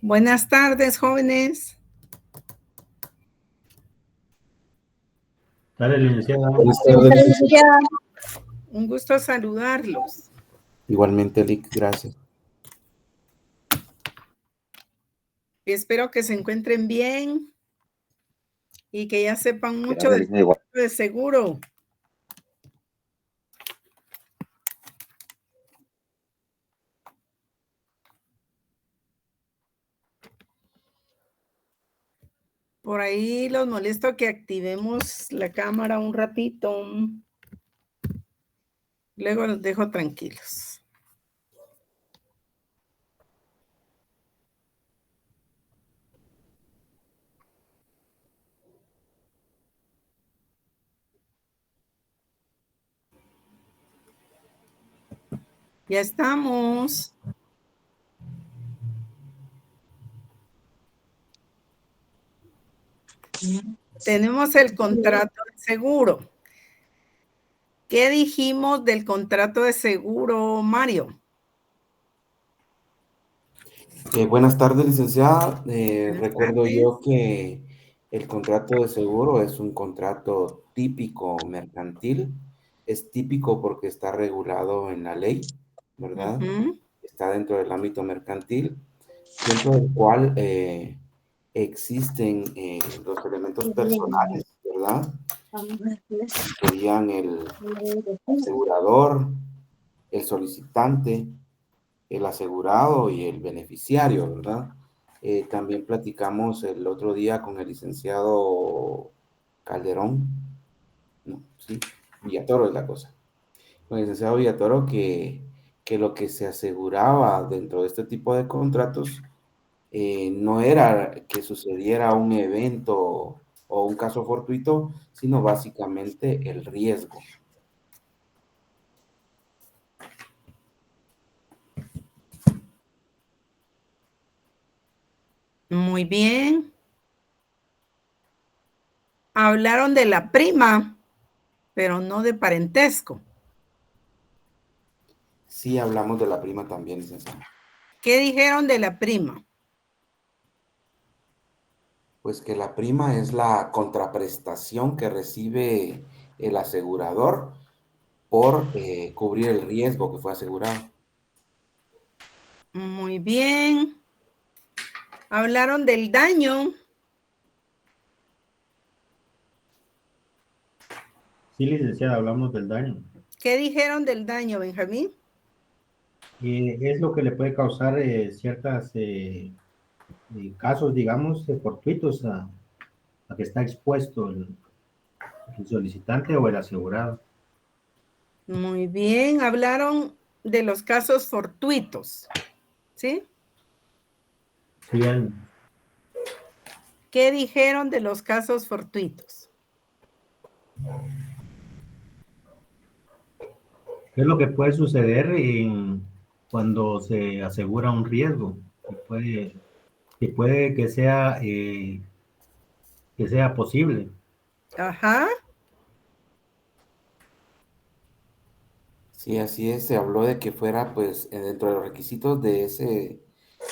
Buenas tardes, jóvenes. Dale, licenciada. Buenas tardes. Un gusto saludarlos. Igualmente, Lick, gracias. Espero que se encuentren bien y que ya sepan mucho Gracias, igual. de seguro. Por ahí los molesto que activemos la cámara un ratito. Luego los dejo tranquilos. Ya estamos. Tenemos el contrato de seguro. ¿Qué dijimos del contrato de seguro, Mario? Buenas tardes, licenciada. Buenas Recuerdo tardes. yo que el contrato de seguro es un contrato típico mercantil. Es típico porque está regulado en la ley, ¿verdad? Está dentro del ámbito mercantil, dentro del cual existen los elementos personales, ¿verdad? Serían el asegurador, el solicitante, el asegurado y el beneficiario, ¿verdad? También platicamos el otro día con el licenciado Calderón, no, sí, Villatoro es la cosa, con el licenciado Villatoro que lo que se aseguraba dentro de este tipo de contratos no era que sucediera un evento o un caso fortuito, sino básicamente el riesgo. Muy bien. Hablaron de la prima, pero no de parentesco. Sí, hablamos de la prima también, licenciado. ¿Qué dijeron de la prima? Pues que la prima es la contraprestación que recibe el asegurador por cubrir el riesgo que fue asegurado. Muy bien. Hablaron del daño. Sí, licenciada, hablamos del daño. ¿Qué dijeron del daño, Benjamín? Es lo que le puede causar ciertos casos, digamos, fortuitos a que está expuesto el solicitante o el asegurado. Muy bien. Hablaron de los casos fortuitos, ¿sí? Bien. ¿Qué dijeron de los casos fortuitos? ¿Qué es lo que puede suceder cuando se asegura un riesgo? Que puede que sea posible. Ajá. Sí, así es, se habló de que fuera pues dentro de los requisitos de ese,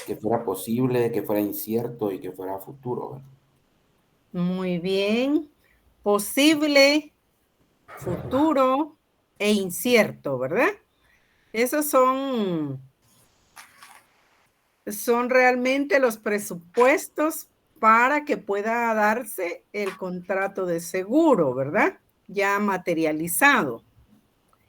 que fuera posible, que fuera incierto y que fuera futuro, ¿verdad? Muy bien. Posible, futuro e incierto, ¿verdad? Esos son realmente los presupuestos para que pueda darse el contrato de seguro, ¿verdad? Ya materializado.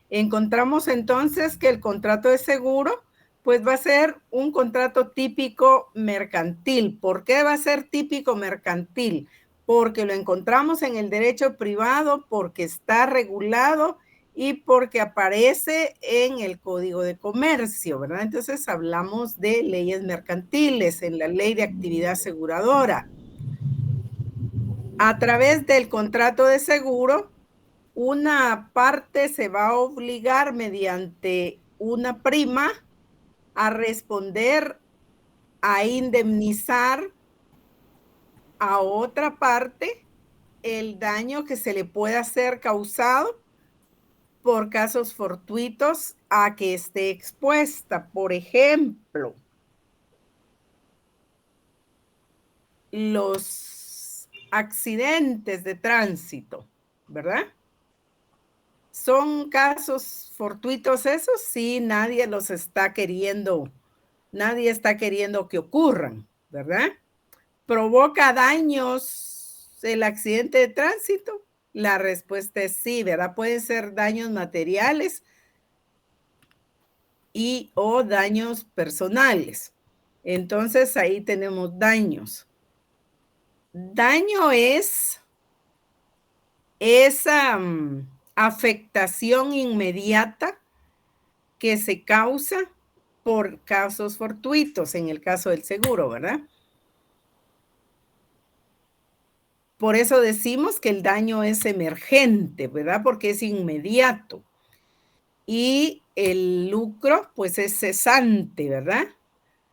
Encontramos entonces que el contrato de seguro, pues va a ser un contrato típico mercantil. ¿Por qué va a ser típico mercantil? Porque lo encontramos en el derecho privado, porque está regulado y porque aparece en el Código de Comercio, ¿verdad? Entonces hablamos de leyes mercantiles, en la Ley de Actividad Aseguradora. A través del contrato de seguro, una parte se va a obligar mediante una prima a responder, a indemnizar a otra parte el daño que se le pueda ser causado por casos fortuitos a que esté expuesta. Por ejemplo, los accidentes de tránsito, ¿verdad? ¿Son casos fortuitos esos? Sí, nadie está queriendo que ocurran, ¿verdad? ¿Provoca daños el accidente de tránsito? La respuesta es sí, ¿verdad? Pueden ser daños materiales y o daños personales. Entonces ahí tenemos daños. Daño es esa afectación inmediata que se causa por casos fortuitos, en el caso del seguro, ¿verdad? Por eso decimos que el daño es emergente, ¿verdad? Porque es inmediato. Y el lucro, pues es cesante, ¿verdad?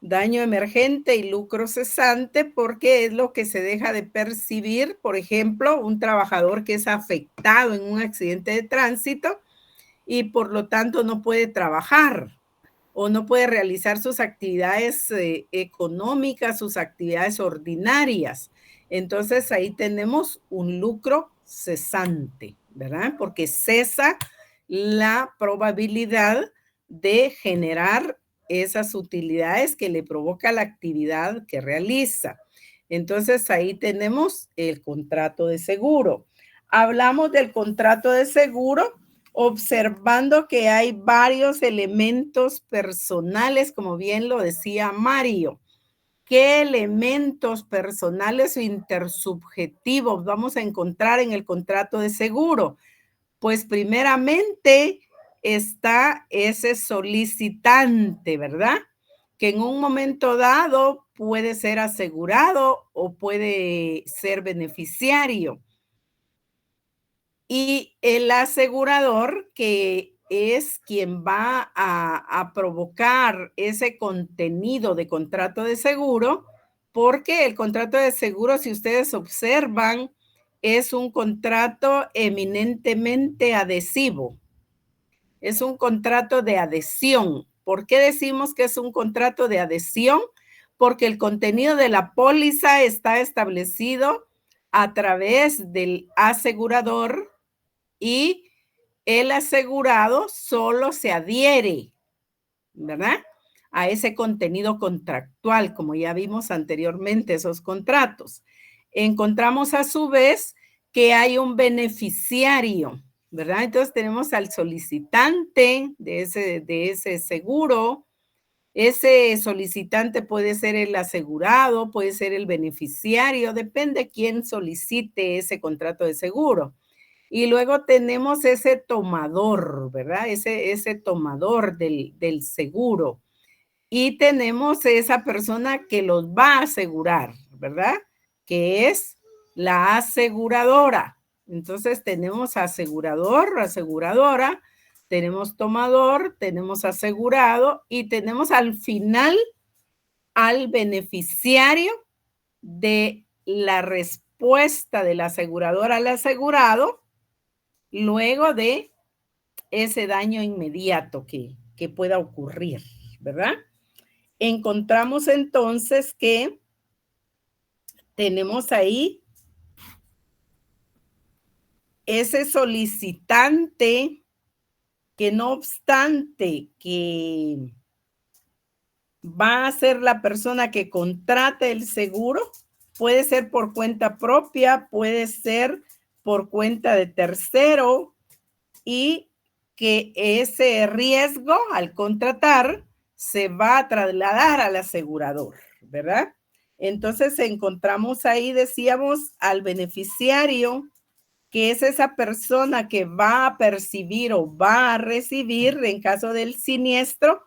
Daño emergente y lucro cesante porque es lo que se deja de percibir. Por ejemplo, un trabajador que es afectado en un accidente de tránsito y por lo tanto no puede trabajar o no puede realizar sus actividades económicas, sus actividades ordinarias. Entonces ahí tenemos un lucro cesante, ¿verdad? Porque cesa la probabilidad de generar esas utilidades que le provoca la actividad que realiza. Entonces ahí tenemos el contrato de seguro. Hablamos del contrato de seguro observando que hay varios elementos personales, como bien lo decía Mario. ¿Qué elementos personales o intersubjetivos vamos a encontrar en el contrato de seguro? Pues primeramente está ese solicitante, ¿verdad? Que en un momento dado puede ser asegurado o puede ser beneficiario. Y el asegurador, que es quien va a provocar ese contenido de contrato de seguro, porque el contrato de seguro, si ustedes observan, es un contrato eminentemente adhesivo. Es un contrato de adhesión. ¿Por qué decimos que es un contrato de adhesión? Porque el contenido de la póliza está establecido a través del asegurador y el asegurado solo se adhiere, ¿verdad? A ese contenido contractual, como ya vimos anteriormente, esos contratos. Encontramos a su vez que hay un beneficiario, ¿verdad? Entonces tenemos al solicitante de ese seguro. Ese solicitante puede ser el asegurado, puede ser el beneficiario, depende quién solicite ese contrato de seguro. Y luego tenemos ese tomador, ¿verdad? Ese tomador del seguro. Y tenemos esa persona que los va a asegurar, ¿verdad? Que es la aseguradora. Entonces tenemos asegurador, aseguradora, tenemos tomador, tenemos asegurado y tenemos al final al beneficiario de la respuesta de la aseguradora al asegurado luego de ese daño inmediato que pueda ocurrir, ¿verdad? Encontramos entonces que tenemos ahí ese solicitante que no obstante que va a ser la persona que contrate el seguro, puede ser por cuenta propia, puede ser por cuenta de tercero y que ese riesgo al contratar se va a trasladar al asegurador, ¿verdad? Entonces encontramos ahí, decíamos, al beneficiario, que es esa persona que va a percibir o va a recibir, en caso del siniestro,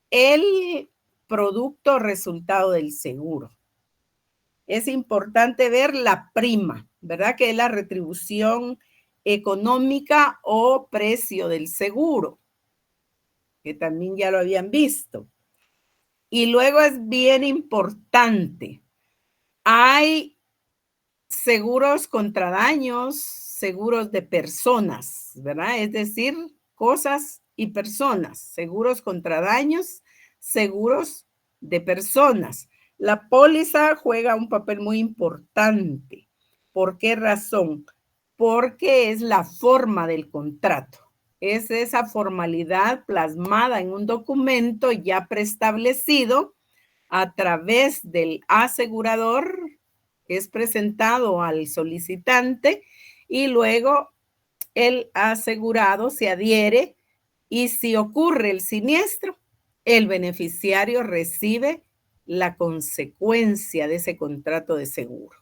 el producto resultado del seguro. Es importante ver la prima, ¿verdad? Que es la retribución económica o precio del seguro, que también ya lo habían visto. Y luego es bien importante, hay seguros contra daños, seguros de personas, ¿verdad? Es decir, cosas y personas, seguros contra daños, seguros de personas. La póliza juega un papel muy importante. ¿Por qué razón? Porque es la forma del contrato. Es esa formalidad plasmada en un documento ya preestablecido a través del asegurador, que es presentado al solicitante, y luego el asegurado se adhiere, y si ocurre el siniestro, el beneficiario recibe la consecuencia de ese contrato de seguro.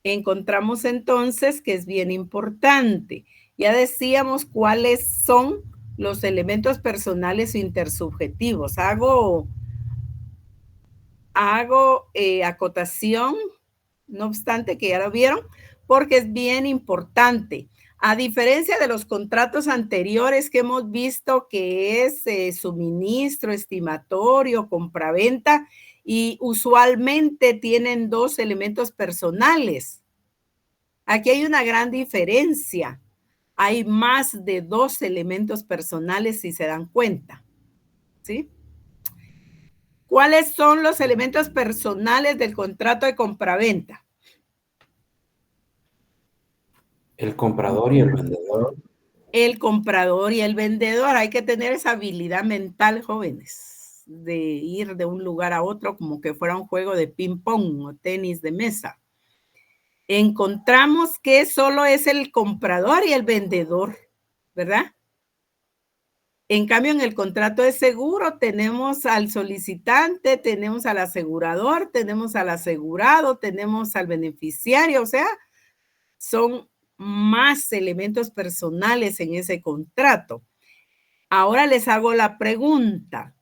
Encontramos entonces que es bien importante. Ya decíamos cuáles son los elementos personales o intersubjetivos. Hago acotación, no obstante que ya lo vieron, porque es bien importante. A diferencia de los contratos anteriores que hemos visto que es suministro, estimatorio, compraventa, y usualmente tienen dos elementos personales. Aquí hay una gran diferencia. Hay más de dos elementos personales si se dan cuenta, ¿sí? ¿Cuáles son los elementos personales del contrato de compraventa? El comprador y el vendedor. El comprador y el vendedor. Hay que tener esa habilidad mental, jóvenes, de ir de un lugar a otro como que fuera un juego de ping pong o tenis de mesa. Encontramos que solo es el comprador y el vendedor, ¿verdad? En cambio, en el contrato de seguro tenemos al solicitante, tenemos al asegurador, tenemos al asegurado, tenemos al beneficiario, o sea, son más elementos personales en ese contrato. Ahora les hago la pregunta.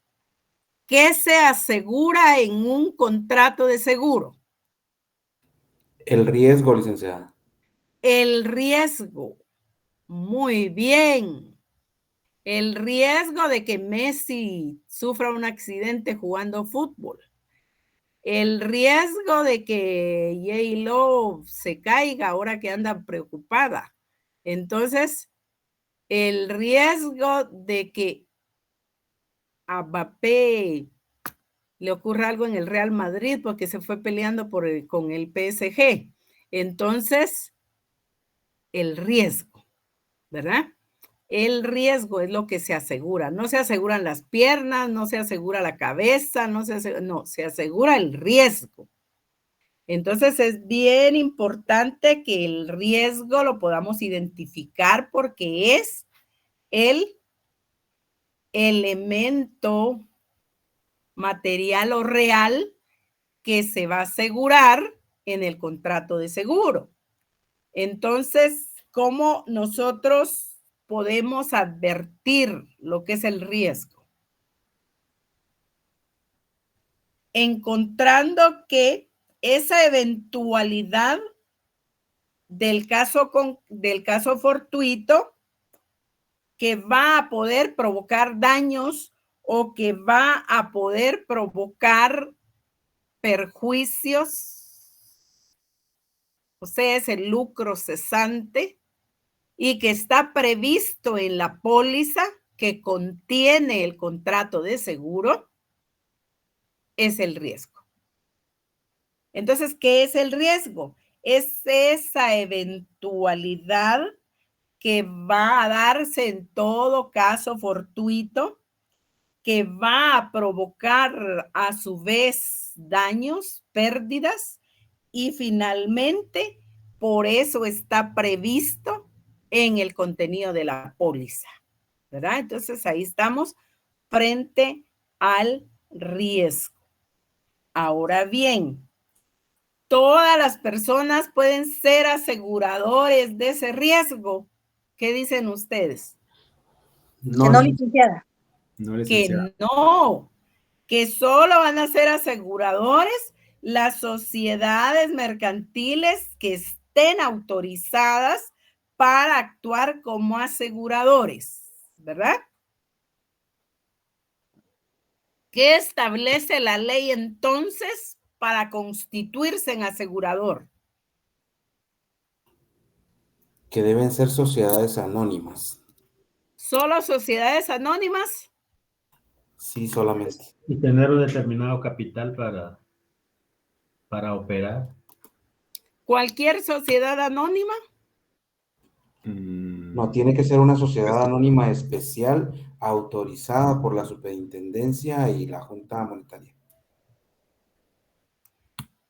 ¿Qué se asegura en un contrato de seguro? El riesgo, licenciada. El riesgo. Muy bien. El riesgo de que Messi sufra un accidente jugando fútbol. El riesgo de que J-Lo se caiga ahora que anda preocupada. Entonces, el riesgo de que a Mbappé le ocurra algo en el Real Madrid porque se fue peleando con el PSG. Entonces, el riesgo, ¿verdad? El riesgo es lo que se asegura. No se aseguran las piernas, no se asegura la cabeza, se asegura el riesgo. Entonces es bien importante que el riesgo lo podamos identificar porque es el elemento material o real que se va a asegurar en el contrato de seguro. Entonces, ¿cómo nosotros podemos advertir lo que es el riesgo? Encontrando que esa eventualidad del caso fortuito que va a poder provocar daños o que va a poder provocar perjuicios, o sea, es el lucro cesante, y que está previsto en la póliza que contiene el contrato de seguro, es el riesgo. Entonces, ¿qué es el riesgo? Es esa eventualidad que va a darse en todo caso fortuito, que va a provocar a su vez daños, pérdidas, y finalmente, por eso está previsto en el contenido de la póliza, ¿verdad? Entonces, ahí estamos frente al riesgo. Ahora bien, todas las personas pueden ser aseguradores de ese riesgo. ¿Qué dicen ustedes? No, Que no, licenciada. No, licenciada. Que no, que solo van a ser aseguradores las sociedades mercantiles que estén autorizadas para actuar como aseguradores, ¿verdad? ¿Qué establece la ley entonces para constituirse en asegurador? que deben ser sociedades anónimas. ¿Solo sociedades anónimas? Sí, solamente. Y tener un determinado capital para para operar. ¿Cualquier sociedad anónima? No, tiene que ser una sociedad anónima especial autorizada por la Superintendencia y la Junta Monetaria.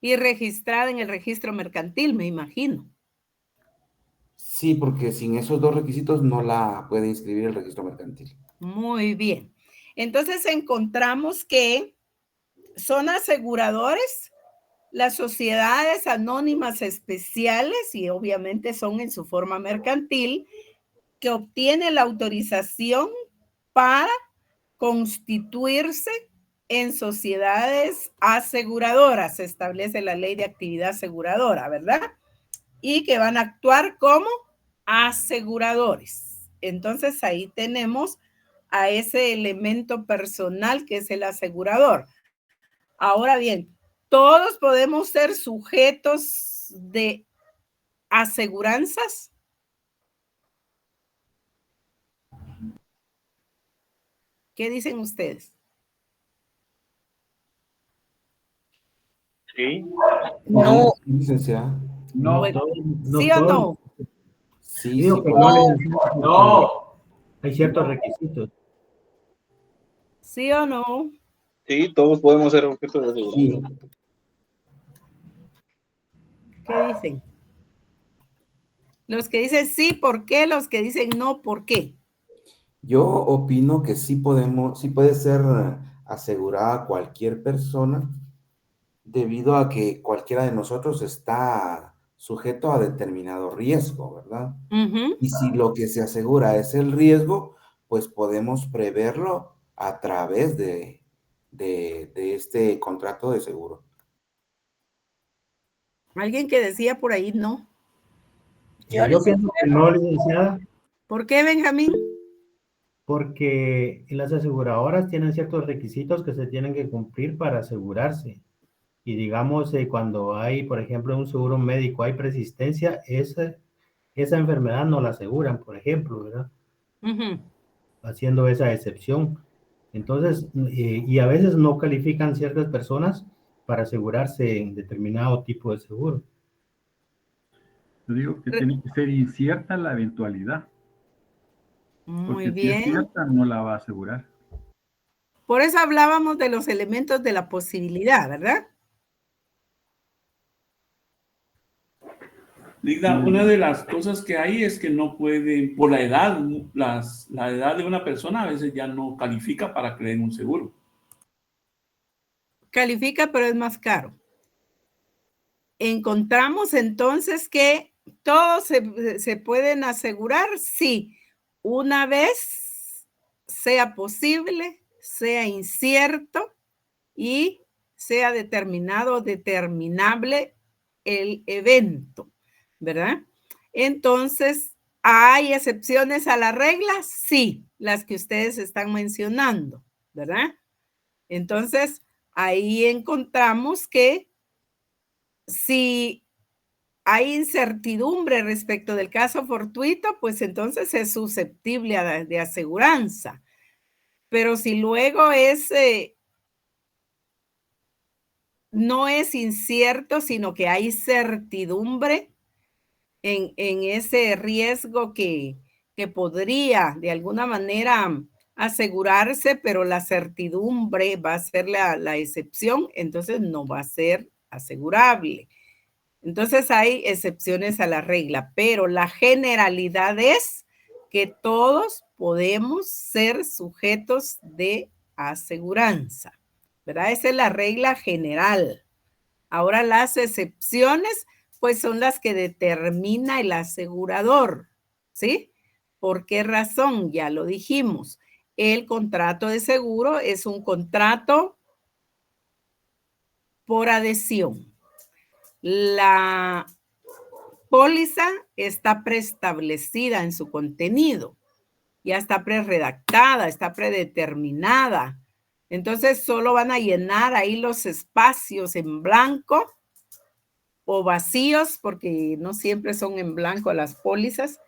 Y registrada en el registro mercantil, me imagino. Sí, porque sin esos dos requisitos no la puede inscribir el registro mercantil. Muy bien. Entonces encontramos que son aseguradores las sociedades anónimas especiales, y obviamente son en su forma mercantil, que obtienen la autorización para constituirse en sociedades aseguradoras. Se establece la ley de actividad aseguradora, ¿verdad? Y que van a actuar como aseguradores. Entonces ahí tenemos a ese elemento personal que es el asegurador. Ahora bien, todos podemos ser sujetos de aseguranzas. ¿Qué dicen ustedes? Sí. No. Licenciada. No, Bueno, no ¿sí o todos. no? Sí, Digo sí, que porque- no, licenciado, No. hay ciertos requisitos. ¿Sí o no? Sí, todos podemos ser objetos de aseguranza. sí. ¿Qué dicen? Los que dicen sí, ¿por qué? Los que dicen no, ¿por qué? Yo opino que sí sí puede ser asegurada cualquier persona debido a que cualquiera de nosotros está sujeto a determinado riesgo, ¿verdad? Ujú. Y si lo que se asegura es el riesgo, pues podemos preverlo a través de este contrato de seguro. Alguien que decía por ahí no. Yo pienso que no, licenciada, ¿Por qué, Benjamín? porque las aseguradoras tienen ciertos requisitos que se tienen que cumplir para asegurarse. Y digamos, cuando hay, por ejemplo, un seguro médico, hay persistencia, esa enfermedad no la aseguran, por ejemplo, ¿verdad? Ujú. Haciendo esa excepción. Entonces, y a veces no califican ciertas personas para asegurarse en determinado tipo de seguro. Yo digo que Re- tiene que ser incierta la eventualidad, Muy porque si es bien. cierta, no la va a asegurar. Por eso hablábamos de los elementos de la posibilidad, ¿verdad? Digna, una de las cosas que hay es que no pueden, por la edad, la edad de una persona a veces ya no califica para creer un seguro. Califica, pero es más caro. Encontramos entonces que todos se pueden asegurar, sí, una vez sea posible, sea incierto y sea determinado, determinable el evento, ¿verdad? Entonces, ¿hay excepciones a la regla? Sí, las que ustedes están mencionando, ¿verdad? Entonces, ahí encontramos que si hay incertidumbre respecto del caso fortuito, pues entonces es susceptible de aseguranza. Pero si luego no es incierto, sino que hay certidumbre en ese riesgo que podría de alguna manera asegurarse, pero la certidumbre va a ser la excepción, entonces no va a ser asegurable. Entonces hay excepciones a la regla, pero la generalidad es que todos podemos ser sujetos de aseguranza, ¿verdad? Esa es la regla general. Ahora las excepciones, pues son las que determina el asegurador, ¿sí? ¿Por qué razón? Ya lo dijimos. El contrato de seguro es un contrato por adhesión. La póliza está preestablecida en su contenido, ya está preredactada, está predeterminada. Entonces solo van a llenar ahí los espacios en blanco o vacíos, porque no siempre son en blanco las pólizas,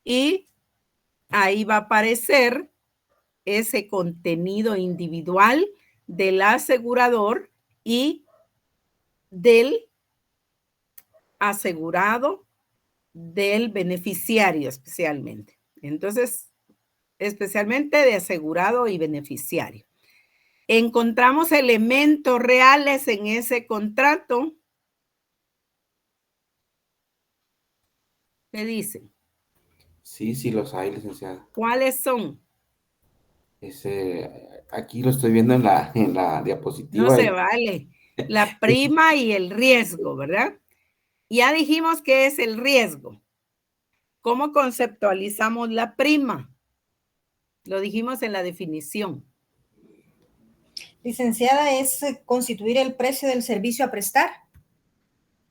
y ahí va a aparecer ese contenido individual del asegurador y del asegurado, del beneficiario especialmente. Entonces, especialmente de asegurado y beneficiario. Encontramos elementos reales en ese contrato. ¿Qué dicen? Sí, sí los hay, licenciada. ¿Cuáles son? Aquí lo estoy viendo en la diapositiva. No se vale. La prima y el riesgo, ¿verdad? Ya dijimos qué es el riesgo. ¿Cómo conceptualizamos la prima? Lo dijimos en la definición. Licenciada, es constituir el precio del servicio a prestar.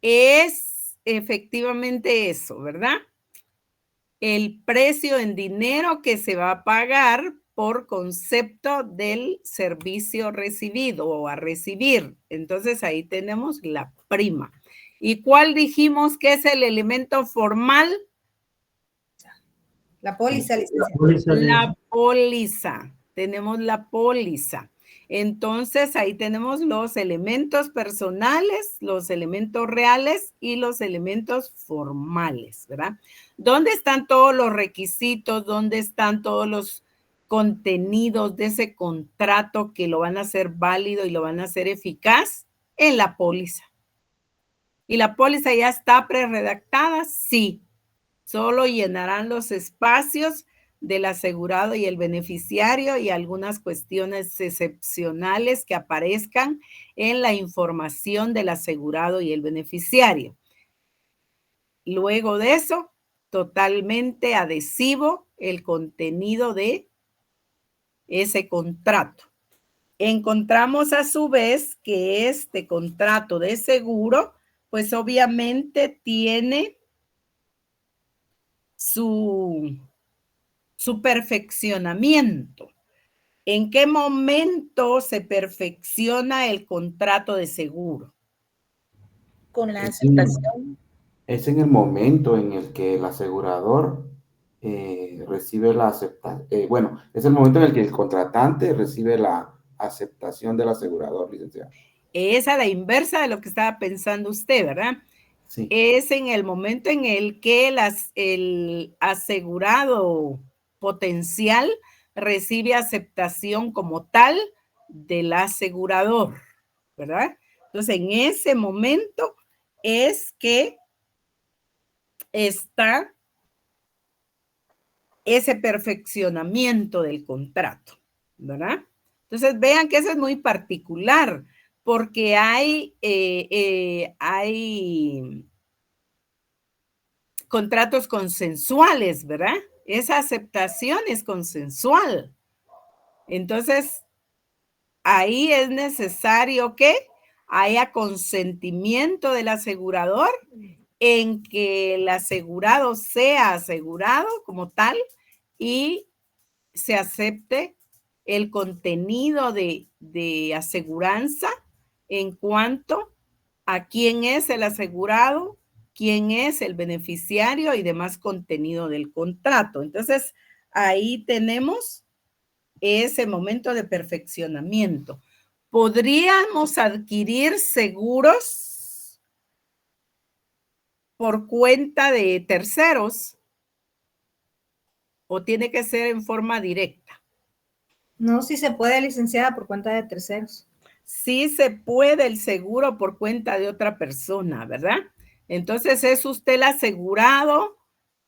Es efectivamente eso, ¿verdad? El precio en dinero que se va a pagar por concepto del servicio recibido o a recibir. Entonces ahí tenemos la prima. ¿Y cuál dijimos que es el elemento formal? La póliza, licenciada. La póliza. Tenemos la póliza. Entonces, ahí tenemos los elementos personales, los elementos reales y los elementos formales, ¿verdad? ¿Dónde están todos los requisitos? ¿Dónde están todos los contenidos de ese contrato que lo van a hacer válido y lo van a hacer eficaz? En la póliza. ¿Y la póliza ya está prerredactada? Sí. Solo llenarán los espacios del asegurado y el beneficiario y algunas cuestiones excepcionales que aparezcan en la información del asegurado y el beneficiario. Luego de eso, totalmente adhesivo el contenido de ese contrato. Encontramos a su vez que este contrato de seguro, pues obviamente tiene su perfeccionamiento. ¿En qué momento se perfecciona el contrato de seguro? Con la aceptación. Es en el momento en el que el asegurador recibe la aceptación. Bueno, es el momento en el que el contratante recibe la aceptación del asegurador, licenciado. Es a la inversa de lo que estaba pensando usted, ¿verdad? Sí. Es en el momento en el que el asegurado potencial recibe aceptación como tal del asegurador, ¿verdad? Entonces, en ese momento es que está ese perfeccionamiento del contrato, ¿verdad? Entonces, vean que eso es muy particular, porque hay contratos consensuales, ¿verdad? Esa aceptación es consensual. Entonces, ahí es necesario que haya consentimiento del asegurador en que el asegurado sea asegurado como tal y se acepte el contenido de aseguranza en cuanto a quién es el asegurado, quién es el beneficiario y demás contenido del contrato. Entonces, ahí tenemos ese momento de perfeccionamiento. ¿Podríamos adquirir seguros por cuenta de terceros o tiene que ser en forma directa? No, sí se puede, licenciada, por cuenta de terceros. Sí se puede el seguro por cuenta de otra persona, ¿verdad? Entonces es usted el asegurado,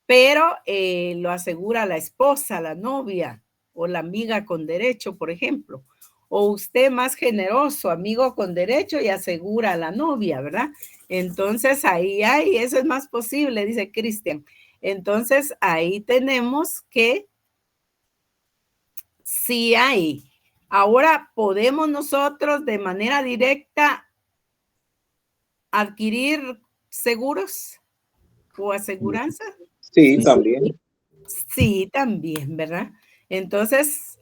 pero lo asegura la esposa, la novia o la amiga con derecho, por ejemplo. O usted más generoso, amigo con derecho y asegura a la novia, ¿verdad? Entonces ahí hay, eso es más posible, dice Cristian. Entonces ahí tenemos que sí hay. Ahora podemos nosotros de manera directa adquirir seguros o aseguranza. Sí, también. Sí, también, ¿verdad? Entonces,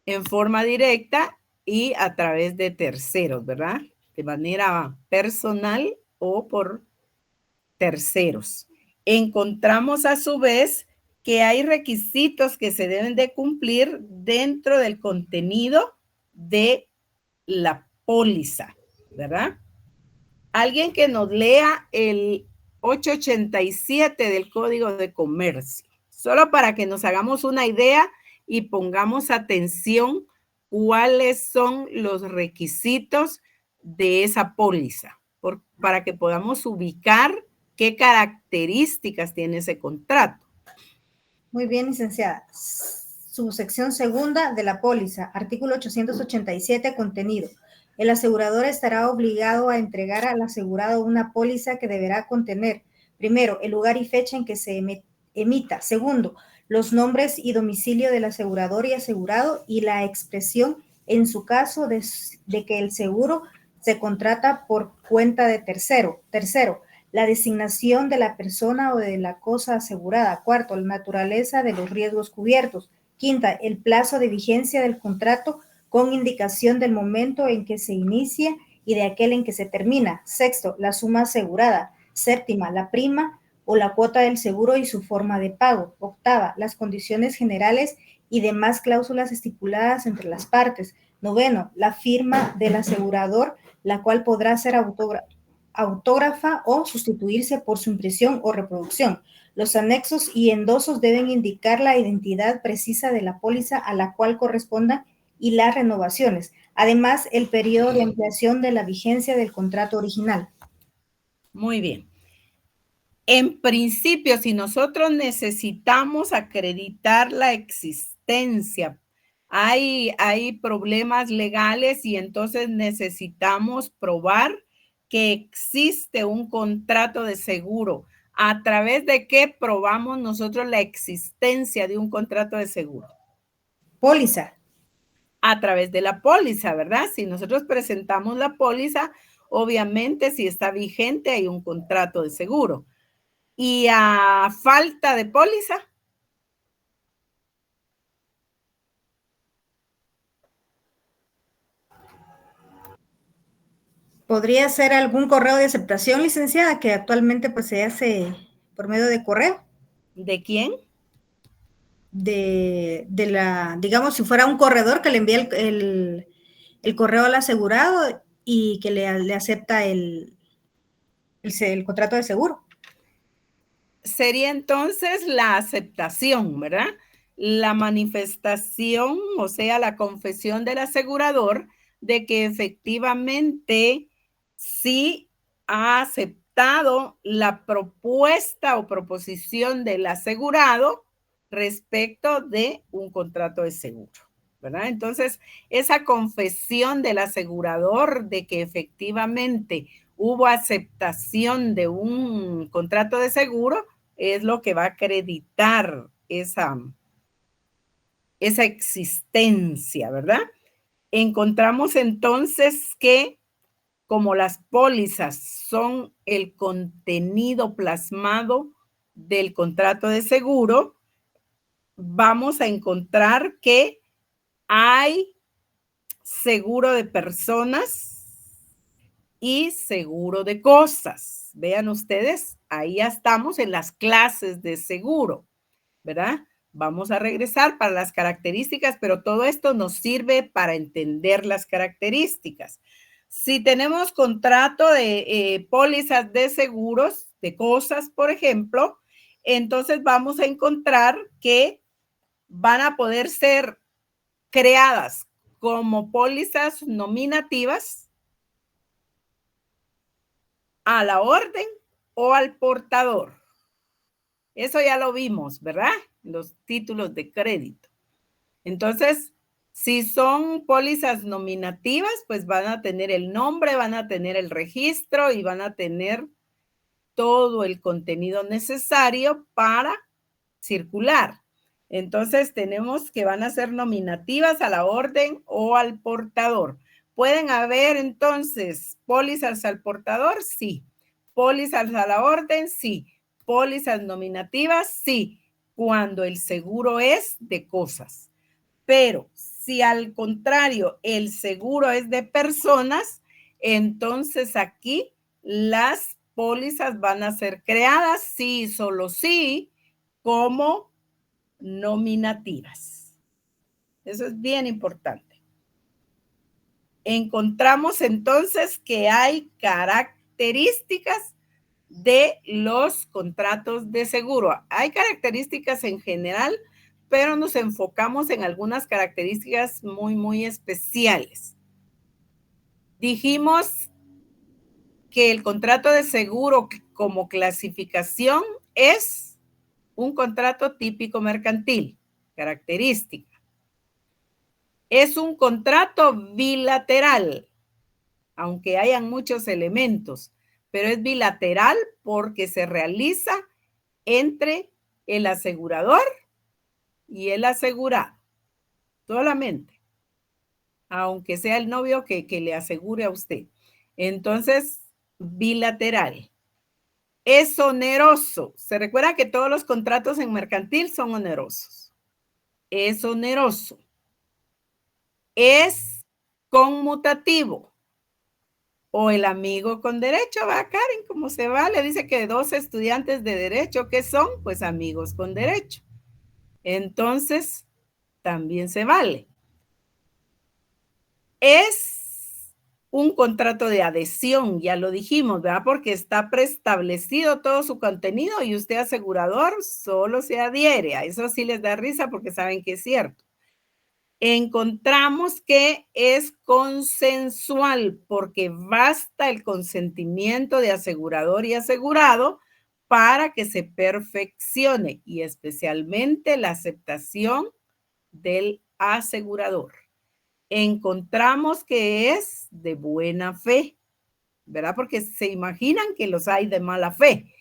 en forma directa y a través de terceros, ¿verdad? De manera personal o por terceros. Encontramos a su vez que hay requisitos que se deben de cumplir dentro del contenido de la póliza, ¿verdad? Alguien que nos lea el 887 del Código de Comercio, solo para que nos hagamos una idea y pongamos atención cuáles son los requisitos de esa póliza, para que podamos ubicar qué características tiene ese contrato. Muy bien, licenciada. Subsección segunda de la póliza, artículo 887, contenido. El asegurador estará obligado a entregar al asegurado una póliza que deberá contener, primero, el lugar y fecha en que se emita. Segundo, los nombres y domicilio del asegurador y asegurado y la expresión en su caso de que el seguro se contrata por cuenta de tercero. Tercero, la designación de la persona o de la cosa asegurada. Cuarto, la naturaleza de los riesgos cubiertos. Quinta, el plazo de vigencia del contrato con indicación del momento en que se inicia y de aquel en que se termina. Sexto, la suma asegurada. Séptima, la prima o la cuota del seguro y su forma de pago. Octava, las condiciones generales y demás cláusulas estipuladas entre las partes. Noveno, la firma del asegurador, la cual podrá ser autógrafa o sustituirse por su impresión o reproducción. Los anexos y endosos deben indicar la identidad precisa de la póliza a la cual correspondan y las renovaciones. Además, el periodo de ampliación de la vigencia del contrato original. Muy bien. En principio, si nosotros necesitamos acreditar la existencia, hay problemas legales y entonces necesitamos probar que existe un contrato de seguro. ¿A través de qué probamos nosotros la existencia de un contrato de seguro? Póliza. A través de la póliza, ¿verdad? Si nosotros presentamos la póliza, obviamente si está vigente hay un contrato de seguro. Y a falta de póliza, ¿podría ser algún correo de aceptación, licenciada, que actualmente pues se hace por medio de correo? ¿de quién? Digamos, si fuera un corredor que le envía el correo al asegurado y que le acepta el contrato de seguro. Sería entonces la aceptación, ¿verdad? La manifestación, o sea, la confesión del asegurador de que efectivamente sí ha aceptado la propuesta o proposición del asegurado respecto de un contrato de seguro, ¿verdad? Entonces, esa confesión del asegurador de que efectivamente hubo aceptación de un contrato de seguro es lo que va a acreditar esa existencia, ¿verdad? Encontramos entonces que como las pólizas son el contenido plasmado del contrato de seguro, vamos a encontrar que hay seguro de personas y seguro de cosas. Vean ustedes, ahí ya estamos en las clases de seguro, ¿verdad? Vamos a regresar para las características, pero todo esto nos sirve para entender las características. Si tenemos contrato de pólizas de seguros, de cosas, por ejemplo, entonces vamos a encontrar que van a poder ser creadas como pólizas nominativas a la orden o al portador. Eso ya lo vimos, ¿verdad? Los títulos de crédito. Entonces, si son pólizas nominativas, pues van a tener el nombre, van a tener el registro y van a tener todo el contenido necesario para circular. Entonces, tenemos que van a ser nominativas a la orden o al portador. ¿Pueden haber entonces pólizas al portador? Sí. ¿Pólizas a la orden? Sí. ¿Pólizas nominativas? Sí, cuando el seguro es de cosas. Pero si al contrario el seguro es de personas, entonces aquí las pólizas van a ser creadas, sí, solo sí, como nominativas. Eso es bien importante. Encontramos entonces que hay características características de los contratos de seguro. Hay características en general, pero nos enfocamos en algunas características muy especiales. Dijimos que el contrato de seguro como clasificación es un contrato típico mercantil, característica. Es un contrato bilateral, aunque hayan muchos elementos, pero es bilateral porque se realiza entre el asegurador y el asegurado, solamente, aunque sea el novio que le asegure a usted. Entonces, bilateral. Es oneroso. Se recuerda que todos los contratos en mercantil son onerosos. Es oneroso. Es conmutativo. O el amigo con derecho, va Karen, como se va, le dice que 2 estudiantes de derecho, ¿qué son? Pues amigos con derecho. Entonces, también se vale. Es un contrato de adhesión, ya lo dijimos, ¿verdad? Porque está preestablecido todo su contenido y usted, asegurador, solo se adhiere. A eso sí les da risa porque saben que es cierto. Encontramos que es consensual porque basta el consentimiento de asegurador y asegurado para que se perfeccione y especialmente la aceptación del asegurador. Encontramos que es de buena fe, ¿verdad? Porque se imaginan que los hay de mala fe,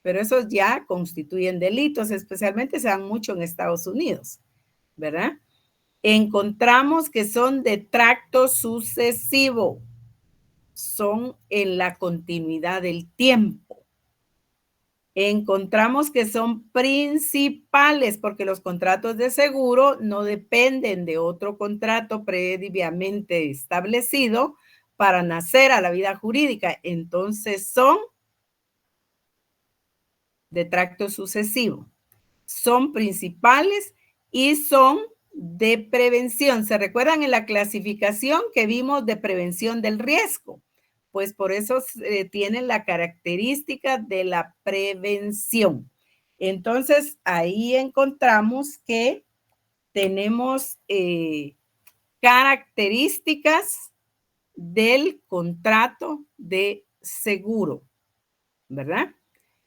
pero esos ya constituyen delitos, especialmente se dan mucho en Estados Unidos, ¿verdad? Encontramos que son de tracto sucesivo, son en la continuidad del tiempo. Encontramos que son principales porque los contratos de seguro no dependen de otro contrato previamente establecido para nacer a la vida jurídica. Entonces son de tracto sucesivo, son principales y son de prevención. ¿Se recuerdan en la clasificación que vimos de prevención del riesgo? Pues por eso tienen la característica de la prevención. Entonces, ahí encontramos que tenemos características del contrato de seguro, ¿verdad?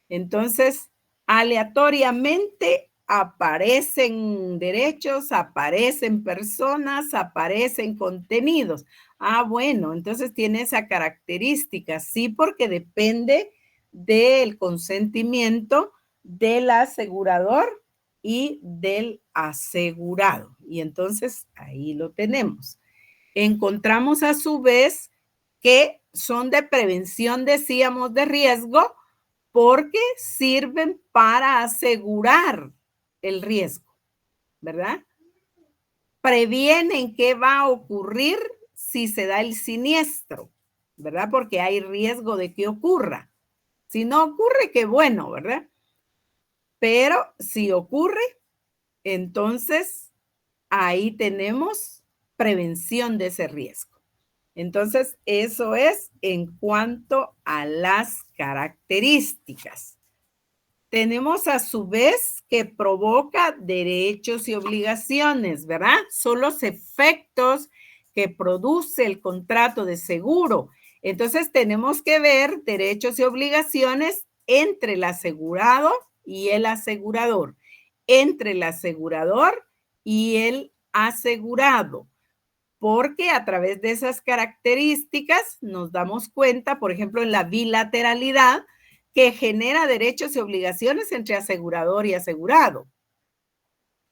Entonces, aleatoriamente aparecen derechos, aparecen personas, aparecen contenidos. Ah, bueno, entonces tiene esa característica, sí, porque depende del consentimiento del asegurador y del asegurado. Y entonces ahí lo tenemos. Encontramos a su vez que son de prevención, decíamos, de riesgo, porque sirven para asegurar el riesgo, ¿verdad? Previenen qué va a ocurrir si se da el siniestro, ¿verdad? Porque hay riesgo de que ocurra. Si no ocurre, qué bueno, ¿verdad? Pero si ocurre, entonces ahí tenemos prevención de ese riesgo. Entonces, eso es en cuanto a las características. Tenemos a su vez que provoca derechos y obligaciones, ¿verdad? Son los efectos que produce el contrato de seguro. Entonces, tenemos que ver derechos y obligaciones entre el asegurado y el asegurador, entre el asegurador y el asegurado, porque a través de esas características nos damos cuenta, por ejemplo, en la bilateralidad, que genera derechos y obligaciones entre asegurador y asegurado.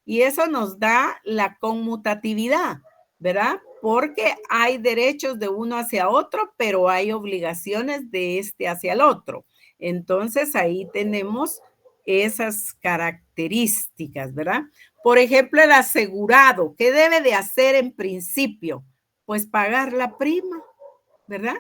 Y eso nos da la conmutatividad, ¿verdad? Porque hay derechos de uno hacia otro, pero hay obligaciones de este hacia el otro. Entonces, ahí tenemos esas características, ¿verdad? Por ejemplo, el asegurado, ¿qué debe de hacer en principio? Pues pagar la prima, ¿verdad?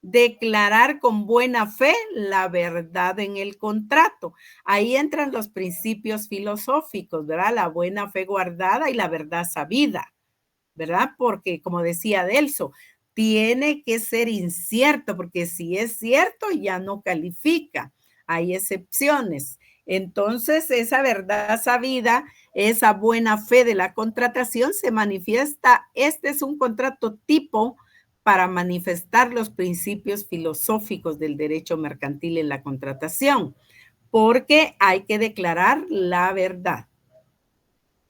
Declarar con buena fe la verdad en el contrato. Ahí entran los principios filosóficos, ¿verdad? La buena fe guardada y la verdad sabida, ¿verdad? Porque, como decía Delso, tiene que ser incierto, porque si es cierto ya no califica. Hay excepciones. Entonces, esa verdad sabida, esa buena fe de la contratación se manifiesta. Este es un contrato tipo para manifestar los principios filosóficos del derecho mercantil en la contratación, porque hay que declarar la verdad.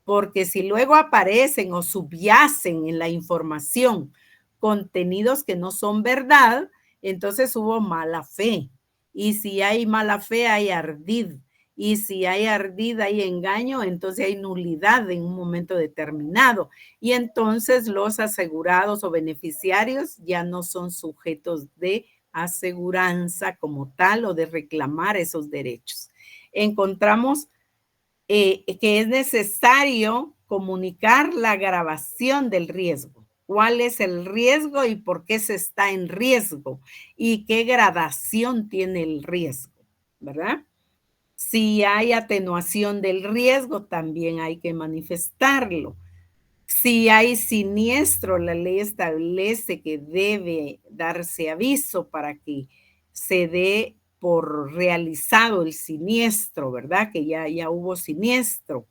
Porque si luego aparecen o subyacen en la información contenidos que no son verdad, entonces hubo mala fe. Y si hay mala fe, hay ardid. Y si hay ardid, hay engaño, entonces hay nulidad en un momento determinado. Y entonces los asegurados o beneficiarios ya no son sujetos de aseguranza como tal o de reclamar esos derechos. Encontramos que es necesario comunicar la gravación del riesgo. ¿Cuál es el riesgo y por qué se está en riesgo? ¿Y qué gradación tiene el riesgo? ¿Verdad? Si hay atenuación del riesgo, también hay que manifestarlo. Si hay siniestro, la ley establece que debe darse aviso para que se dé por realizado el siniestro, ¿verdad? Que ya hubo siniestro.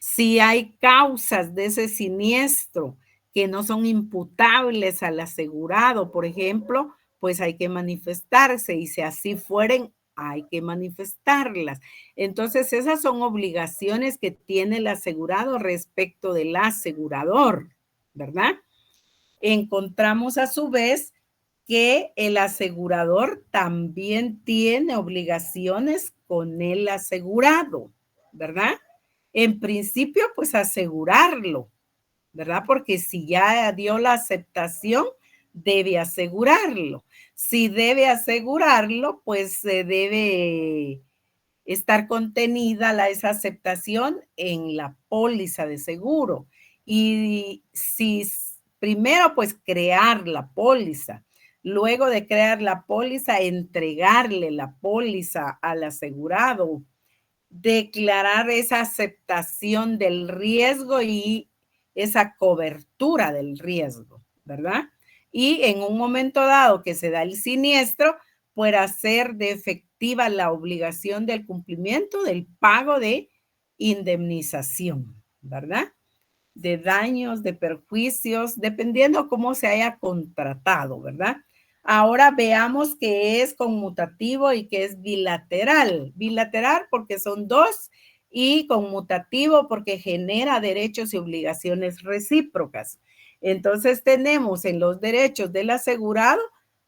Si hay causas de ese siniestro que no son imputables al asegurado, por ejemplo, pues hay que manifestarse y si así fueren, hay que manifestarlas. Entonces, esas son obligaciones que tiene el asegurado respecto del asegurador, ¿verdad? Encontramos a su vez que el asegurador también tiene obligaciones con el asegurado, ¿verdad? En principio, pues asegurarlo, ¿verdad? Porque si ya dio la aceptación, debe asegurarlo. Si debe asegurarlo, pues se debe estar contenida esa aceptación en la póliza de seguro. Y si primero, pues crear la póliza. Luego de crear la póliza, entregarle la póliza al asegurado, declarar esa aceptación del riesgo y esa cobertura del riesgo, ¿verdad? Y en un momento dado que se da el siniestro, puede hacer de efectiva la obligación del cumplimiento del pago de indemnización, ¿verdad? De daños, de perjuicios, dependiendo cómo se haya contratado, ¿verdad? Ahora veamos qué es conmutativo y qué es bilateral. Bilateral porque son dos y conmutativo porque genera derechos y obligaciones recíprocas. Entonces tenemos en los derechos del asegurado,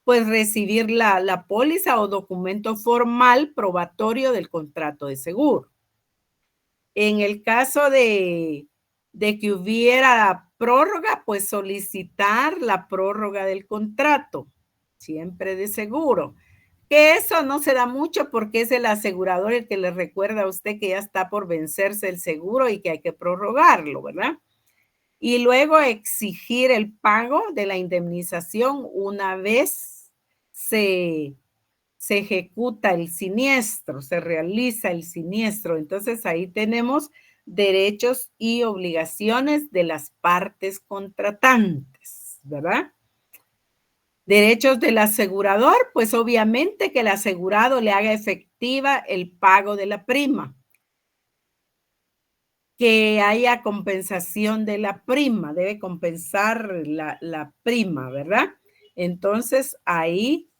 pues recibir la póliza o documento formal probatorio del contrato de seguro. En el caso de que hubiera prórroga, pues solicitar la prórroga del contrato, siempre de seguro. Que eso no se da mucho porque es el asegurador el que le recuerda a usted que ya está por vencerse el seguro y que hay que prorrogarlo, ¿verdad? Y luego exigir el pago de la indemnización una vez se ejecuta el siniestro, se realiza el siniestro. Entonces ahí tenemos derechos y obligaciones de las partes contratantes, ¿verdad? Derechos del asegurador, pues obviamente que el asegurado le haga efectiva el pago de la prima, que haya compensación de la prima, debe compensar la prima, ¿verdad? Entonces ahí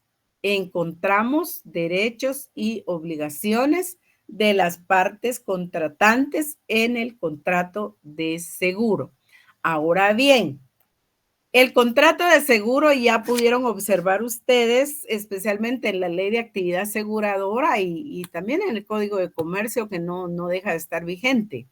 encontramos derechos y obligaciones de las partes contratantes en el contrato de seguro. Ahora bien, el contrato de seguro ya pudieron observar ustedes, especialmente en la Ley de Actividad Aseguradora y también en el Código de Comercio, que no deja de estar vigente,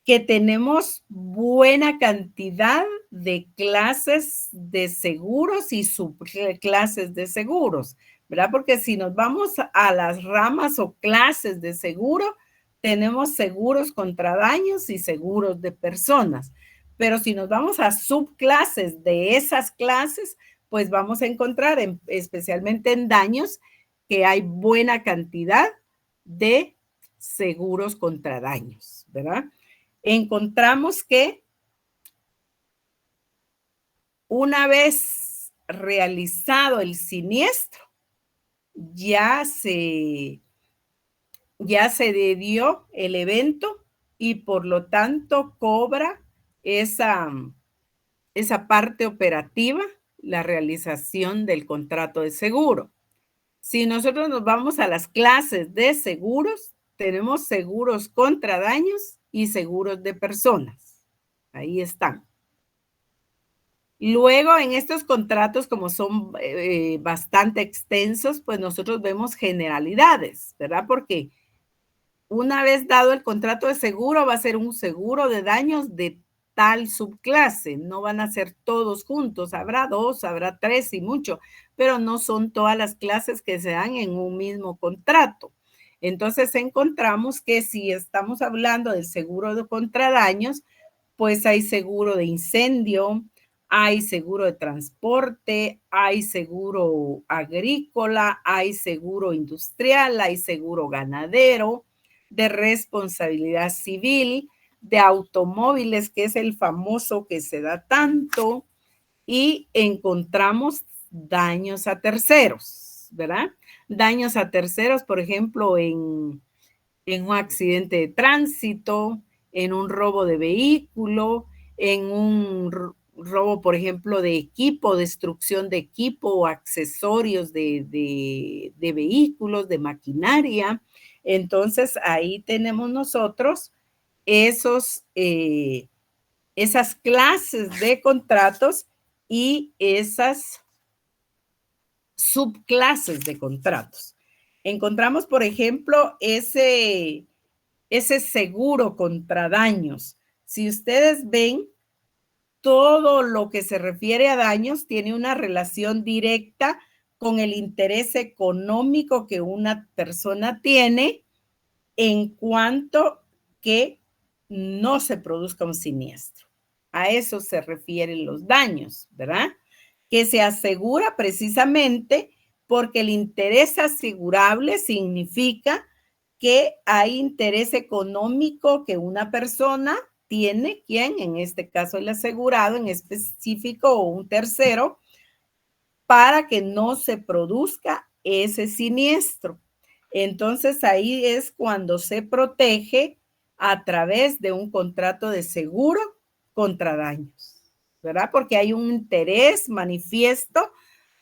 que tenemos buena cantidad de clases de seguros y subclases de seguros, ¿verdad? Porque si nos vamos a las ramas o clases de seguro, tenemos seguros contra daños y seguros de personas. Pero si nos vamos a subclases de esas clases, pues vamos a encontrar, especialmente en daños, que hay buena cantidad de seguros contra daños, ¿verdad? Encontramos que una vez realizado el siniestro, ya se dio el evento y por lo tanto cobra esa parte operativa, la realización del contrato de seguro. Si nosotros nos vamos a las clases de seguros, tenemos seguros contra daños y seguros de personas. Ahí están. Luego, en estos contratos, como son bastante extensos, pues nosotros vemos generalidades, ¿verdad? Porque una vez dado el contrato de seguro, va a ser un seguro de daños de tal subclase. No van a ser todos juntos. Habrá 2, habrá 3 y mucho, pero no son todas las clases que se dan en un mismo contrato. Entonces, encontramos que si estamos hablando del seguro de contra daños, pues hay seguro de incendio, hay seguro de transporte, hay seguro agrícola, hay seguro industrial, hay seguro ganadero, de responsabilidad civil, de automóviles, que es el famoso que se da tanto, y encontramos daños a terceros, ¿verdad? Daños a terceros, por ejemplo, en un accidente de tránsito, en un robo de vehículo, en un robo, por ejemplo, de equipo, destrucción de equipo o accesorios de vehículos, de maquinaria. Entonces, ahí tenemos nosotros esas clases de contratos y esas subclases de contratos. Encontramos, por ejemplo, ese seguro contra daños. Si ustedes ven, todo lo que se refiere a daños tiene una relación directa con el interés económico que una persona tiene en cuanto que no se produzca un siniestro. A eso se refieren los daños, ¿verdad? Que se asegura precisamente porque el interés asegurable significa que hay interés económico que una persona tiene, quien en este caso el asegurado en específico o un tercero, para que no se produzca ese siniestro. Entonces ahí es cuando se protege a través de un contrato de seguro contra daños, ¿verdad? Porque hay un interés manifiesto,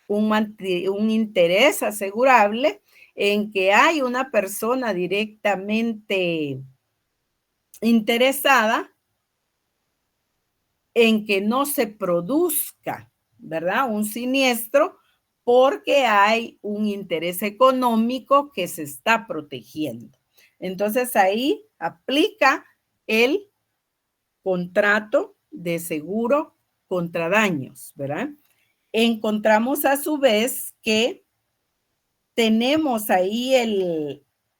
un interés asegurable en que hay una persona directamente interesada en que no se produzca, ¿verdad? Un siniestro porque hay un interés económico que se está protegiendo. Entonces ahí aplica el contrato de seguro contra daños, ¿verdad? Encontramos a su vez que tenemos ahí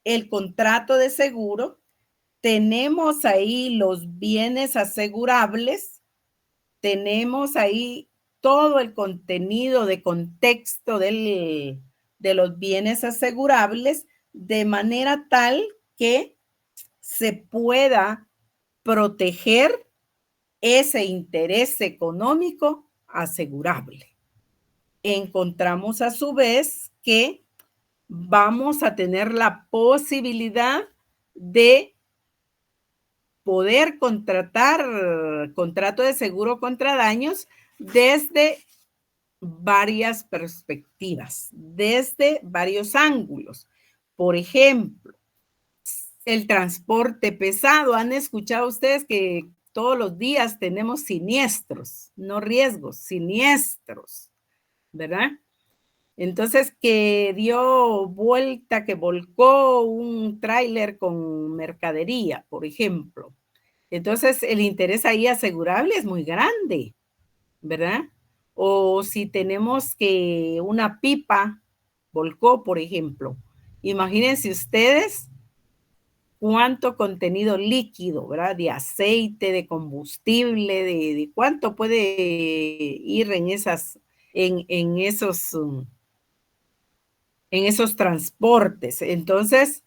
el contrato de seguro, tenemos ahí los bienes asegurables, tenemos ahí todo el contenido de contexto de los bienes asegurables, de manera tal que se pueda proteger ese interés económico asegurable. Encontramos a su vez que vamos a tener la posibilidad de poder contratar contrato de seguro contra daños desde varias perspectivas, desde varios ángulos. Por ejemplo, el transporte pesado. Han escuchado ustedes que todos los días tenemos siniestros, no riesgos, siniestros, ¿verdad? Entonces, que dio vuelta, que volcó un tráiler con mercadería, por ejemplo. Entonces, el interés ahí asegurable es muy grande, ¿verdad? O si tenemos que una pipa volcó, por ejemplo. Imagínense ustedes cuánto contenido líquido, ¿verdad? De aceite, de combustible, de cuánto puede ir en esos transportes. Entonces,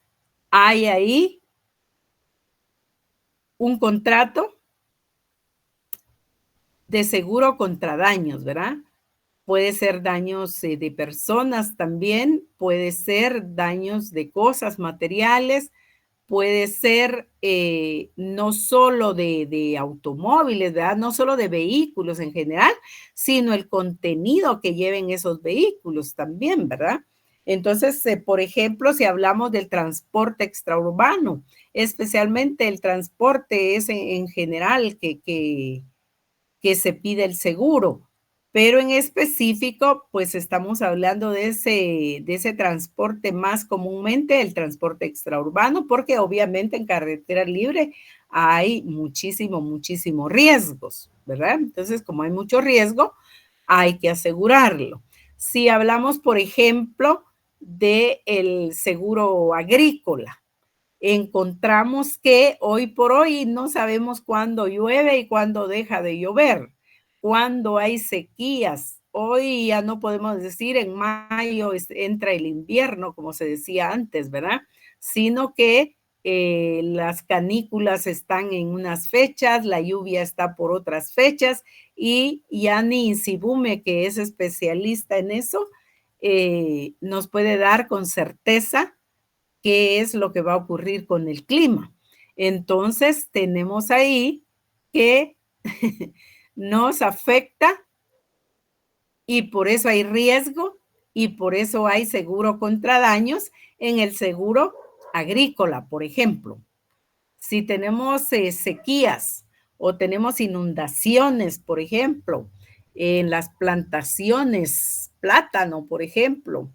hay ahí un contrato de seguro contra daños, ¿verdad? Puede ser daños de personas también, puede ser daños de cosas materiales, puede ser no solo de automóviles, ¿verdad? No solo de vehículos en general, sino el contenido que lleven esos vehículos también, ¿verdad? Entonces, por ejemplo, si hablamos del transporte extraurbano, especialmente el transporte es en general que se pide el seguro, pero en específico, pues estamos hablando de ese transporte más comúnmente, el transporte extraurbano, porque obviamente en carretera libre hay muchísimo riesgos, ¿verdad? Entonces, como hay mucho riesgo, hay que asegurarlo. Si hablamos, por ejemplo, del seguro agrícola, encontramos que hoy por hoy no sabemos cuándo llueve y cuándo deja de llover, cuándo hay sequías. Hoy ya no podemos decir en mayo entra el invierno, como se decía antes, ¿verdad? Sino que las canículas están en unas fechas, la lluvia está por otras fechas y Yani Insibume, que es especialista en eso, nos puede dar con certeza qué es lo que va a ocurrir con el clima. Entonces, tenemos ahí que nos afecta y por eso hay riesgo y por eso hay seguro contra daños en el seguro agrícola, por ejemplo. Si tenemos sequías o tenemos inundaciones, por ejemplo, en las plantaciones, plátano, por ejemplo,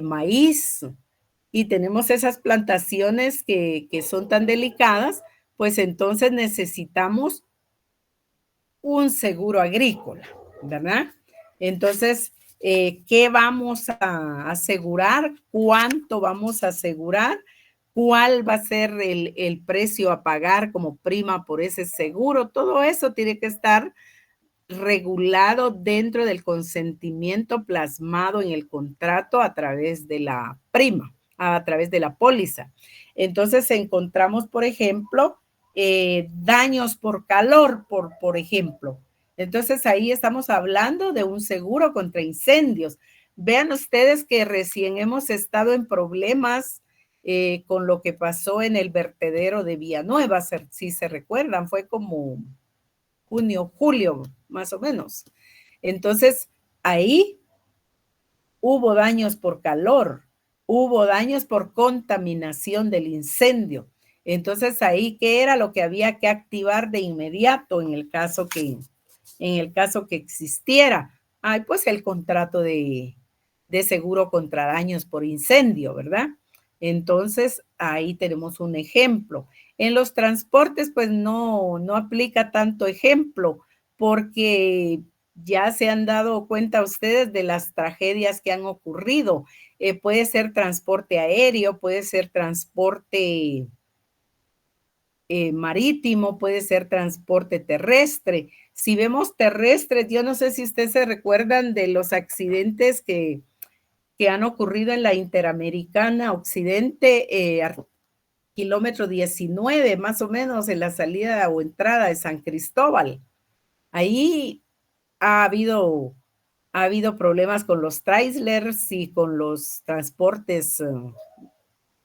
maíz, y tenemos esas plantaciones que son tan delicadas, pues entonces necesitamos un seguro agrícola, ¿verdad? Entonces, ¿qué vamos a asegurar? ¿Cuánto vamos a asegurar? ¿Cuál va a ser el precio a pagar como prima por ese seguro? Todo eso tiene que estar regulado dentro del consentimiento plasmado en el contrato a través de la prima, a través de la póliza. Entonces encontramos, por ejemplo, daños por calor, por ejemplo. Entonces ahí estamos hablando de un seguro contra incendios. Vean ustedes que recién hemos estado en problemas con lo que pasó en el vertedero de Villanueva, si se recuerdan, fue como junio, julio, más o menos. Entonces, ahí hubo daños por calor, hubo daños por contaminación del incendio. Entonces, ahí, ¿qué era lo que había que activar de inmediato en el caso que existiera? Ay, pues el contrato de seguro contra daños por incendio, ¿verdad? Entonces, ahí tenemos un ejemplo. En los transportes, pues no aplica tanto ejemplo, porque ya se han dado cuenta ustedes de las tragedias que han ocurrido. Puede ser transporte aéreo, puede ser transporte marítimo, puede ser transporte terrestre. Si vemos terrestres, yo no sé si ustedes se recuerdan de los accidentes que han ocurrido en la Interamericana Occidente, kilómetro 19, más o menos, en la salida o entrada de San Cristóbal. Ahí ha habido problemas con los trailers y con los transportes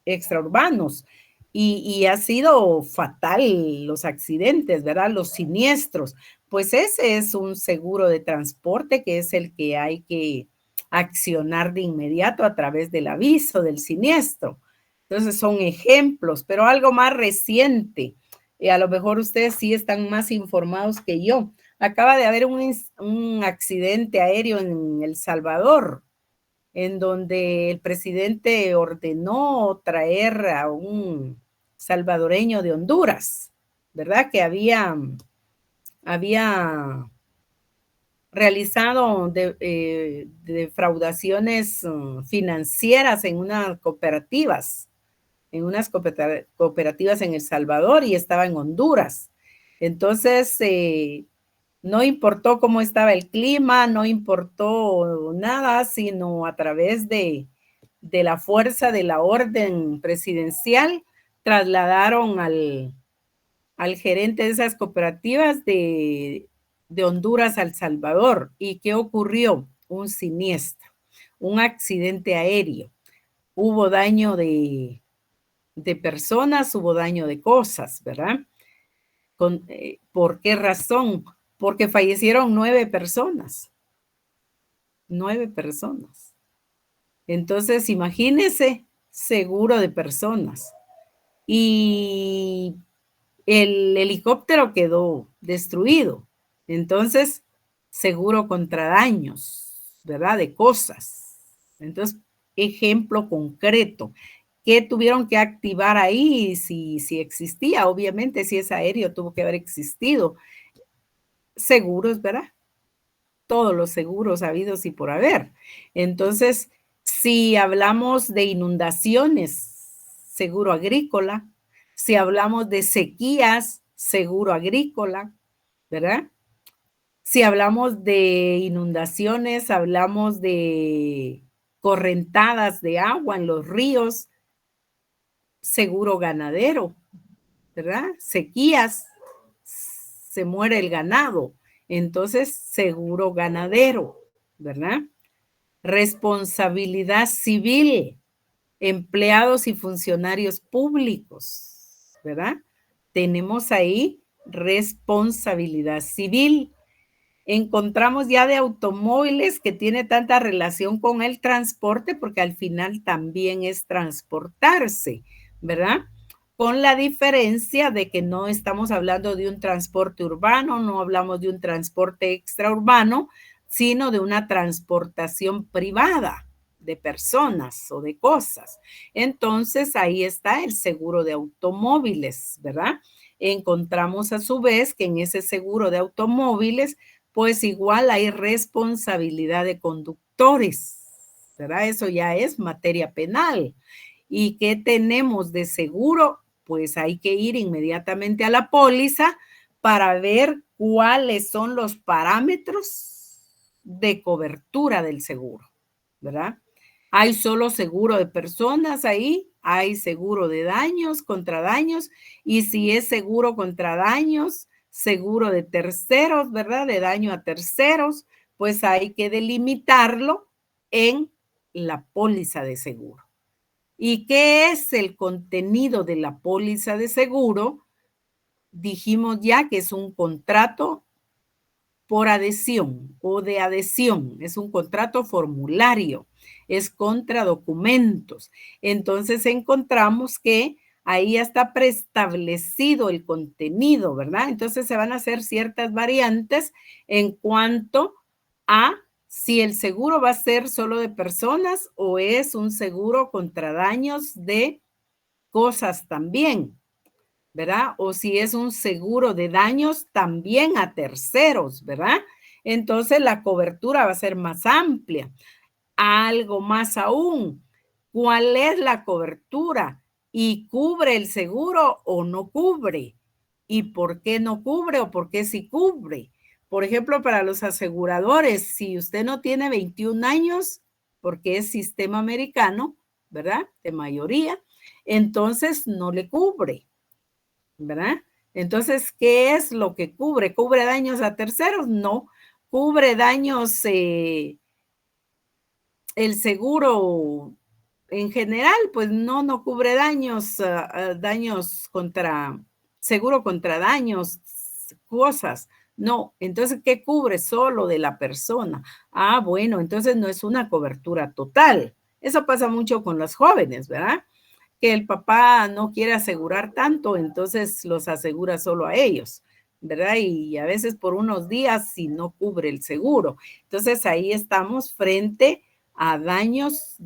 extraurbanos. Y ha sido fatal los accidentes, ¿verdad? Los siniestros. Pues ese es un seguro de transporte que es el que hay que accionar de inmediato a través del aviso del siniestro. Entonces son ejemplos, pero algo más reciente. A lo mejor ustedes sí están más informados que yo. Acaba de haber un accidente aéreo en El Salvador, en donde el presidente ordenó traer a un salvadoreño de Honduras, ¿verdad? Que había realizado defraudaciones financieras en unas cooperativas en El Salvador y estaba en Honduras. Entonces, no importó cómo estaba el clima, no importó nada, sino a través de la fuerza de la orden presidencial, trasladaron al gerente de esas cooperativas de de Honduras a El Salvador. ¿Y qué ocurrió? Un siniestro, un accidente aéreo. Hubo daño de personas, hubo daño de cosas, ¿verdad? ¿Por qué razón? Porque fallecieron 9 personas. 9 personas. Entonces, imagínense, seguro de personas. Y el helicóptero quedó destruido. Entonces, seguro contra daños, ¿verdad? De cosas. Entonces, ejemplo concreto. ¿Qué tuvieron que activar ahí? Si existía, obviamente, si es aéreo, tuvo que haber existido. Seguros, ¿verdad? Todos los seguros habidos y por haber. Entonces, si hablamos de inundaciones, seguro agrícola. Si hablamos de sequías, seguro agrícola, ¿verdad? Si hablamos de inundaciones, hablamos de correntadas de agua en los ríos, seguro ganadero, ¿verdad? Sequías, se muere el ganado, entonces seguro ganadero, ¿verdad? Responsabilidad civil, empleados y funcionarios públicos, ¿verdad? Tenemos ahí responsabilidad civil. Encontramos ya de automóviles que tiene tanta relación con el transporte, porque al final también es transportarse, ¿verdad? Con la diferencia de que no estamos hablando de un transporte urbano, no hablamos de un transporte extraurbano, sino de una transportación privada de personas o de cosas. Entonces, ahí está el seguro de automóviles, ¿verdad? Encontramos a su vez que en ese seguro de automóviles, pues igual hay responsabilidad de conductores, ¿verdad? Eso ya es materia penal. ¿Y qué tenemos de seguro? Pues hay que ir inmediatamente a la póliza para ver cuáles son los parámetros de cobertura del seguro, ¿verdad? Hay solo seguro de personas ahí, hay seguro de daños, contra daños, y si es seguro contra daños, seguro de terceros, ¿verdad? De daño a terceros, pues hay que delimitarlo en la póliza de seguro. ¿Y qué es el contenido de la póliza de seguro? Dijimos ya que es un contrato por adhesión o de adhesión, es un contrato formulario, es contra documentos. Entonces encontramos que ahí ya está preestablecido el contenido, ¿verdad? Entonces se van a hacer ciertas variantes en cuanto a si el seguro va a ser solo de personas o es un seguro contra daños de cosas también, ¿verdad? O si es un seguro de daños también a terceros, ¿verdad? Entonces la cobertura va a ser más amplia. Algo más aún, ¿cuál es la cobertura? ¿Y cubre el seguro o no cubre? ¿Y por qué no cubre o por qué sí cubre? Por ejemplo, para los aseguradores, si usted no tiene 21 años, porque es sistema americano, ¿verdad? De mayoría, entonces no le cubre, ¿verdad? Entonces, ¿qué es lo que cubre? ¿Cubre daños a terceros? No. ¿Cubre daños el seguro en general? Pues no cubre daños, daños contra, seguro contra daños, cosas. No, entonces, ¿qué cubre? Solo de la persona. Ah, bueno, entonces no es una cobertura total. Eso pasa mucho con los jóvenes, ¿verdad? Que el papá no quiere asegurar tanto, entonces los asegura solo a ellos, ¿verdad? Y a veces por unos días si no cubre el seguro. Entonces ahí estamos frente a daños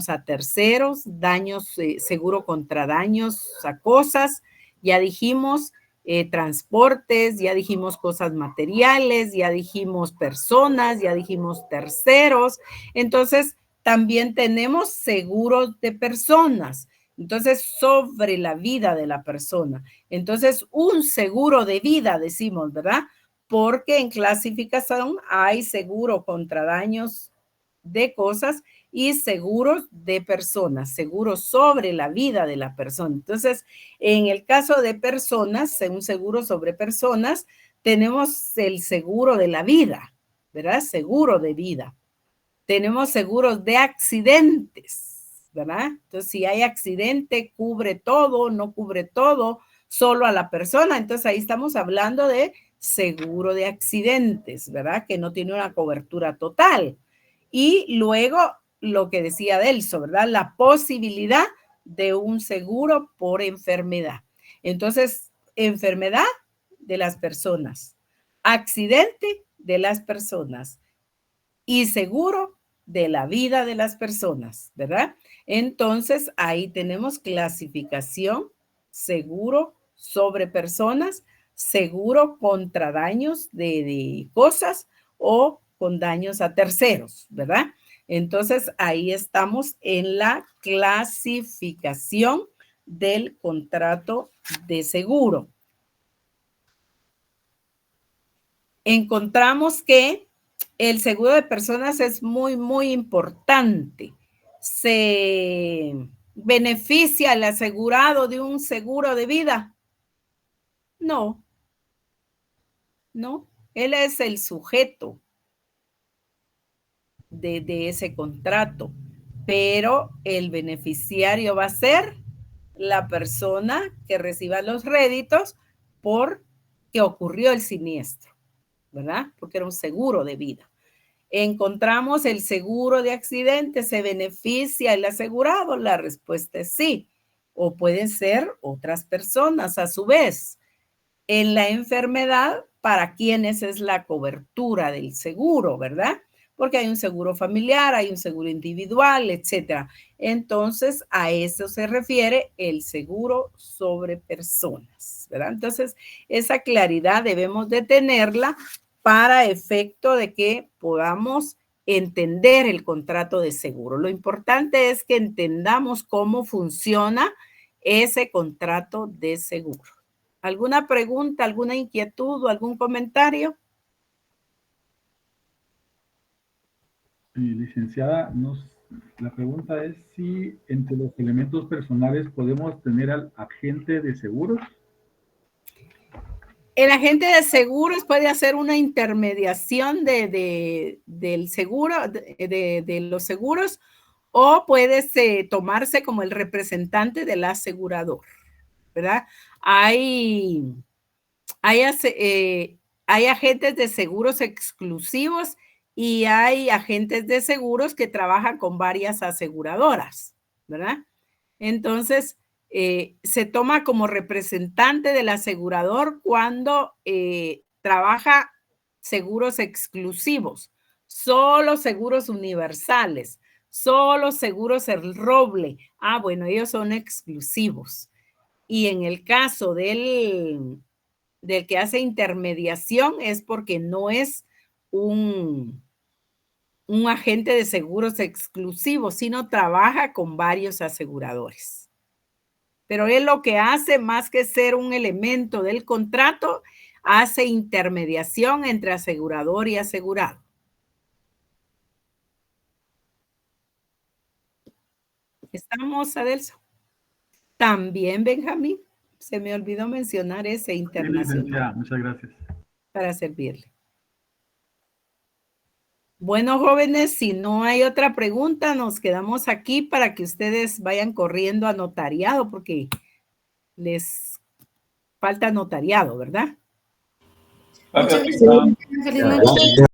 a terceros, daños, seguro contra daños a cosas, ya dijimos transportes, ya dijimos cosas materiales, ya dijimos personas, ya dijimos terceros. Entonces también tenemos seguros de personas. Entonces, sobre la vida de la persona. Entonces, un seguro de vida, decimos, ¿verdad? Porque en clasificación hay seguro contra daños de cosas y seguros de personas, seguros sobre la vida de la persona. Entonces, en el caso de personas, un seguro sobre personas, tenemos el seguro de la vida, ¿verdad? Seguro de vida. Tenemos seguros de accidentes, ¿verdad? Entonces, si hay accidente, cubre todo, no cubre todo, solo a la persona. Entonces, ahí estamos hablando de seguro de accidentes, ¿verdad? Que no tiene una cobertura total. Y luego, lo que decía Delso, ¿verdad? La posibilidad de un seguro por enfermedad. Entonces, enfermedad de las personas, accidente de las personas y seguro de la vida de las personas, ¿verdad? Entonces, ahí tenemos clasificación, seguro sobre personas, seguro contra daños de cosas o con daños a terceros, ¿verdad? Entonces, ahí estamos en la clasificación del contrato de seguro. Encontramos que el seguro de personas es muy, muy importante. ¿Se beneficia el asegurado de un seguro de vida? No, no. Él es el sujeto de ese contrato, pero el beneficiario va a ser la persona que reciba los réditos porque ocurrió el siniestro, ¿verdad? Porque era un seguro de vida. Encontramos el seguro de accidente, ¿se beneficia el asegurado? La respuesta es sí. O pueden ser otras personas a su vez. En la enfermedad, ¿para quiénes es la cobertura del seguro, verdad? Porque hay un seguro familiar, hay un seguro individual, etcétera. Entonces, a eso se refiere el seguro sobre personas, ¿verdad? Entonces, esa claridad debemos de tenerla para efecto de que podamos entender el contrato de seguro. Lo importante es que entendamos cómo funciona ese contrato de seguro. ¿Alguna pregunta, alguna inquietud o algún comentario? Licenciada, la pregunta es si entre los elementos personales podemos tener al agente de seguros. El agente de seguros puede hacer una intermediación del seguro, de los seguros, o puede tomarse como el representante del asegurador, ¿verdad? Hay agentes de seguros exclusivos y hay agentes de seguros que trabajan con varias aseguradoras, ¿verdad? Entonces, se toma como representante del asegurador cuando trabaja seguros exclusivos, solo seguros universales, solo seguros el roble. Ah, bueno, ellos son exclusivos. Y en el caso del que hace intermediación es porque no es un agente de seguros exclusivo, sino trabaja con varios aseguradores. Pero él lo que hace, más que ser un elemento del contrato, hace intermediación entre asegurador y asegurado. ¿Estamos, Adelso? También, Benjamín, se me olvidó mencionar ese internacional. Sí, muchas gracias. Para servirle. Bueno, jóvenes, si no hay otra pregunta, nos quedamos aquí para que ustedes vayan corriendo a notariado, porque les falta notariado, ¿verdad? Gracias, Muchas gracias. Feliz noche.